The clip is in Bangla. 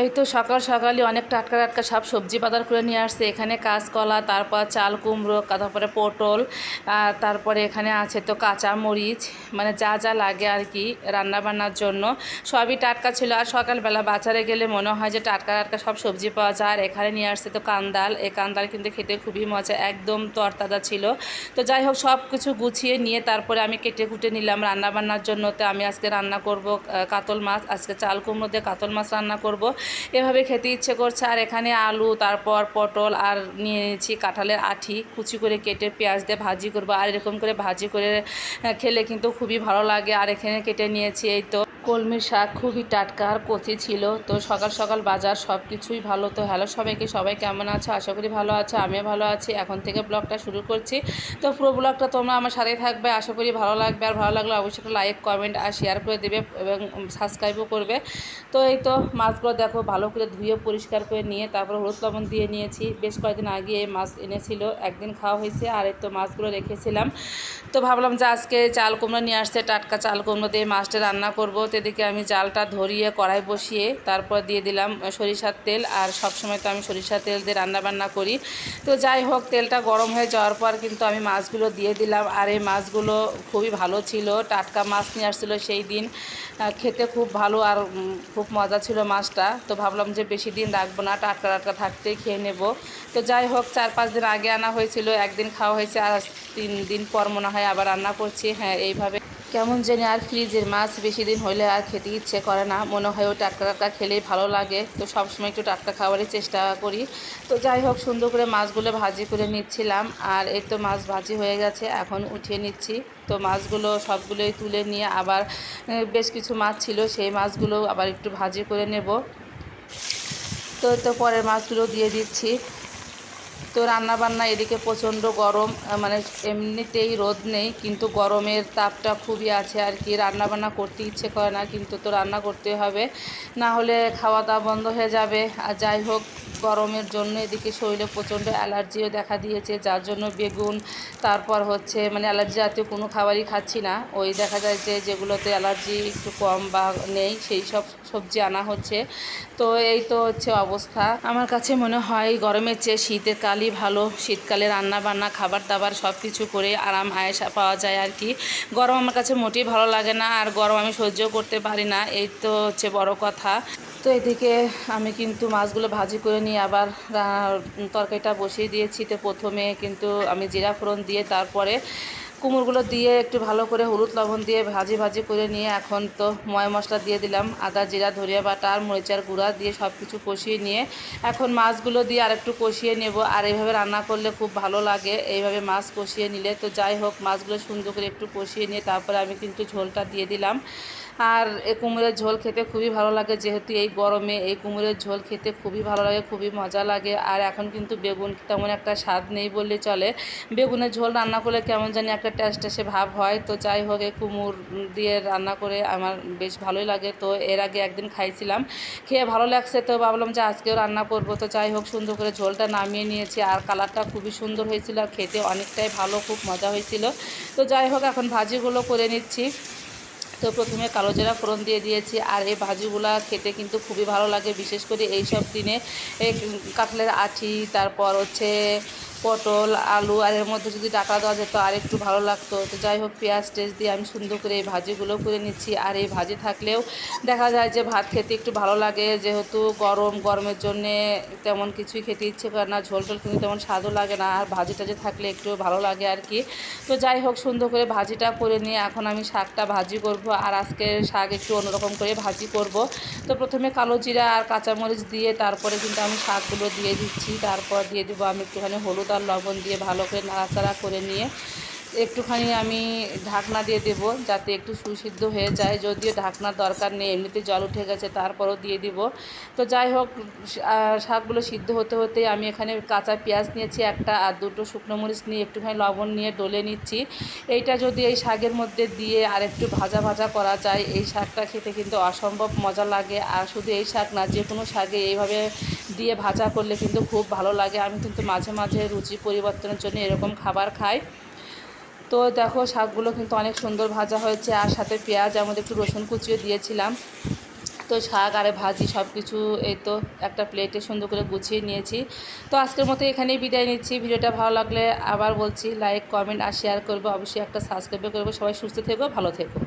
এই তো সকাল সকালই অনেক টাটকা টাটকা সব সবজি বাজার করে নিয়ে আসছে। এখানে কাঁচকলা, তারপর চাল কুমড়ো, তারপরে পটল, আর তারপরে এখানে আছে তো কাঁচা মরিচ, মানে যা যা লাগে আর কি রান্না বান্নার জন্য সবই টাটকা ছিল। আর সকালবেলা বাজারে গেলে মনে হয় যে টাটকা টাটকা সব সবজি পাওয়া যায়। আর এখানে নিয়ে আসছে তো কান্দাল, এই কান্দাল কিন্তু খেতে খুবই মজা, একদম তরতাজা ছিল। তো যাই হোক সব কিছু গুছিয়ে নিয়ে তারপরে আমি কেটে কুটে নিলাম রান্না বান্নার জন্য। তো আমি আজকে রান্না করব কাতল মাছ, আজকে চাল কুমড়ো দিয়ে কাতল মাছ রান্না করব। এভাবে খেতে ইচ্ছে করছে। আর এখানে আলু, তারপর পটল, আর নিয়ে নিয়েছি কাঁঠালের আঁটি, কুচি করে কেটে পেঁয়াজ দিয়ে ভাজি করবো। আর এরকম করে ভাজি করে খেলে কিন্তু খুবই ভালো লাগে। আর এখানে কেটে নিয়েছি এই তো কলমির শাক, খুবই টাটকা আর কচি ছিল। তো সকাল সকাল বাজার সব কিছুই ভালো। তো হ্যালো সবাইকে, সবাই কেমন আছো? আশা করি ভালো আছো, আমিও ভালো আছি। এখন থেকে ব্লগটা শুরু করছি। তো পুরো ব্লগটা তোমরা আমার সাথেই থাকবে, আশা করি ভালো লাগবে। আর ভালো লাগলে অবশ্যই একটা লাইক, কমেন্ট আর শেয়ার করে দেবে এবং সাবস্ক্রাইবও করবে। তো এই তো মাছগুলো দেখো ভালো করে ধুয়ে পরিষ্কার করে নিয়ে তারপর হলুদ লবণ দিয়ে নিয়েছি। বেশ কয়েকদিন আগে এই মাছ এনেছিল, একদিন খাওয়া হয়েছে। আর এই তো মাছগুলো রেখেছিলাম। তো ভাবলাম যে আজকে চাল কুমড়ো নিয়ে আসছে, টাটকা চাল কুমড়ো দিয়ে মাছটা রান্না করব। তো এদিকে আমি জালটা ধরিয়ে কড়াই বসিয়ে তারপর দিয়ে দিলাম সরিষার তেল। আর সবসময় তো আমি সরিষার তেল দিয়ে রান্না বান্না করি। তো যাই হোক তেলটা গরম হয়ে যাওয়ার পর কিন্তু আমি মাছগুলো দিয়ে দিলাম। আর এই মাছগুলো খুবই ভালো ছিল, টাটকা মাছ নিয়ে আসছিলো সেই দিন। খেতে খুব ভালো আর খুব মজা ছিল মাছটা। তো ভাবলাম যে বেশি দিন রাখবো না, টাটকা টাটকা থাকতেই খেয়ে নেব। তো যাই হোক 4-5 দিন আগে আনা হয়েছিল, একদিন খাওয়া হয়েছে। আর 3 দিন পর মনে হয় আবার রান্না করছি। হ্যাঁ, এইভাবে কেমন জানি আর ফ্রিজের মাছ বেশি দিন হলে আর খেতে ইচ্ছে করে না, মনে হয় ও টাটকা টাটকা খেলেই ভালো লাগে। তো সবসময় একটু টাটকা খাবারের চেষ্টা করি। তো যাই হোক সুন্দর করে মাছগুলো ভাজি করে নিচ্ছিলাম। আর এই তো মাছ ভাজি হয়ে গেছে, এখন উঠিয়ে নিচ্ছি। তো মাছগুলো সবগুলোই তুলে নিয়ে আবার বেশ কিছু মাছ ছিল, সেই মাছগুলো আবার একটু ভাজি করে নেব। তো পরের মাছগুলো দিয়ে দিচ্ছি। তো রান্নাবান্না এদিকে প্রচণ্ড গরম, মানে এমনিতেই রোদ নেই কিন্তু গরমের তাপটা খুবই আছে আর কি। রান্নাবান্না করতে ইচ্ছে করে না, কিন্তু তো রান্না করতে হবে, না হলে খাওয়া দাওয়া বন্ধ হয়ে যাবে। আর যাই হোক গরমের জন্য এদিকে শরীরে প্রচণ্ড অ্যালার্জিও দেখা দিয়েছে, যার জন্য বেগুন, তারপর হচ্ছে মানে অ্যালার্জি জাতীয় কোনো খাবারই খাচ্ছি না। ওই দেখা যায় যে যেগুলোতে অ্যালার্জি একটু কম বা নেই সেই সব সবজি আনা হচ্ছে। তো এই তো হচ্ছে অবস্থা। আমার কাছে মনে হয় গরমের চেয়ে শীতের কালই ভালো। শীতকালে রান্না বান্না খাবার দাবার সব কিছু করে আরাম আয়েশা পাওয়া যায় আর কি। গরম আমার কাছে মোটেই ভালো লাগে না, আর গরম আমি সহ্য করতে পারি না, এই তো হচ্ছে বড় কথা। তো এদিকে আমি কিন্তু মাছগুলো ভাজি করে নিয়ে আবার তরকারিটা বসিয়ে দিয়েছি। তো প্রথমে কিন্তু আমি জিরা ফোড়ন দিয়ে তারপরে কুমড়োগুলো দিয়ে একটু ভালো করে হলুদ লবণ দিয়ে ভাজি ভাজি করে নিয়ে এখন তো ময় মশলা দিয়ে দিলাম, আদা জিরা ধনিয়া বাটা আর মরিচার গুঁড়া দিয়ে সব কিছু কষিয়ে নিয়ে এখন মাছগুলো দিয়ে আরেকটু কষিয়ে নেব। আর এইভাবে রান্না করলে খুব ভালো লাগে, এইভাবে মাছ কষিয়ে নিলে। তো যাই হোক মাছগুলো সুন্দর করে একটু কষিয়ে নিয়ে তারপরে আমি কিন্তু ঝোলটা দিয়ে দিলাম। আর এই কুমড়োর ঝোল খেতে খুবই ভালো লাগে, যেহেতু এই গরমে এই কুমড়োর ঝোল খেতে খুবই ভালো লাগে, খুবই মজা লাগে। আর এখন কিন্তু বেগুন তেমন একটা স্বাদ নেই বললে চলে, বেগুনের ঝোল রান্না করলে কেমন জানি একটা ট্যাসট্যাসে ভাব হয়। তো যাই হোক এই কুমড় দিয়ে রান্না করে আমার বেশ ভালোই লাগে। তো এর আগে একদিন খাইছিলাম, খেয়ে ভালো লাগছে, তো ভাবলাম যে আজকেও রান্না করব। তো যাই হোক সুন্দর করে ঝোলটা নামিয়ে নিয়েছি, আর কালারটা খুবই সুন্দর হয়েছিল, আর খেতে অনেকটাই ভালো, খুব মজা হয়েছিল। তো যাই হোক এখন ভাজিগুলো করে নিচ্ছি। তো প্রথমে কালো জিরা ফোড়ন দিয়ে দিয়েছি। আর এই ভাজিগুলা খেতে কিন্তু খুবই ভালো লাগে, বিশেষ করে এই সব দিনে। এই কাঁঠালের আঁটি, তারপর হচ্ছে পটল, আলু, আর এর মধ্যে যদি ডাটা দেওয়া যেত আর একটু ভালো লাগতো। তো যাই হোক পেঁয়াজ টেস্ট দিয়ে আমি সুন্দর করে এই ভাজিগুলো করে নিচ্ছি। আর এই ভাজি থাকলেও দেখা যায় যে ভাত খেতে একটু ভালো লাগে, যেহেতু গরমের জন্যে তেমন কিছুই খেতে ইচ্ছে করে না, ঝোল টোল কিন্তু তেমন স্বাদও লাগে না। আর ভাজি টাজি থাকলে একটু ভালো লাগে আর কি। তো যাই হোক সুন্দর করে ভাজিটা করে নিয়ে এখন আমি শাকটা ভাজি করব। আর আজকে শাক একটু অন্যরকম করে ভাজি করব। তো প্রথমে কালো জিরা আর কাঁচামরিচ দিয়ে তারপরে কিন্তু আমি শাকগুলো দিয়ে দিচ্ছি। তারপর দিয়ে দেবো আমি একটুখানি হলুদ আর লবণ দিয়ে ভালো করে নাড়াচাড়া করে নিয়ে একটুখানি আমি ঢাকনা দিয়ে দেব, যাতে একটু সুসিদ্ধ হয়ে যায়। যদিও ঢাকনার দরকার নেই, এমনিতে জল উঠে গেছে, তারপরও দিয়ে দিব। তো যাই হোক শাকগুলো সিদ্ধ হতে হতে আমি এখানে কাঁচা পেঁয়াজ নিয়েছি একটা, আর দুটো শুকনো মরিচ নিয়ে একটুখানি লবণ নিয়ে ডলে নিচ্ছি। এইটা যদি এই শাকের মধ্যে দিয়ে আর একটু ভাজা ভাজা করা যায়, এই শাকটা খেতে কিন্তু অসম্ভব মজা লাগে। আর শুধু এই শাক না, যে কোনো শাকে এইভাবে দিয়ে ভাজা করলে কিন্তু খুব ভালো লাগে। আমি কিন্তু মাঝে মাঝে রুচি পরিবর্তনের জন্য এরকম খাবার খাই। তো দেখো শাকগুলো কিন্তু অনেক সুন্দর ভাজা হয়েছে, আর সাথে পেঁয়াজ, এর মধ্যে একটু রসুন কুচিও দিয়েছিলাম। তো শাক আর ভাজি সব কিছু এই তো একটা প্লেটে সুন্দর করে গুছিয়ে নিয়েছি। তো আজকের মতো এখানেই বিদায় নিচ্ছি। ভিডিওটা ভালো লাগলে আবার বলছি লাইক কমেন্ট আর শেয়ার করবো, অবশ্যই একটা সাবস্ক্রাইব করবো। সবাই সুস্থ থেকো, ভালো থেকো।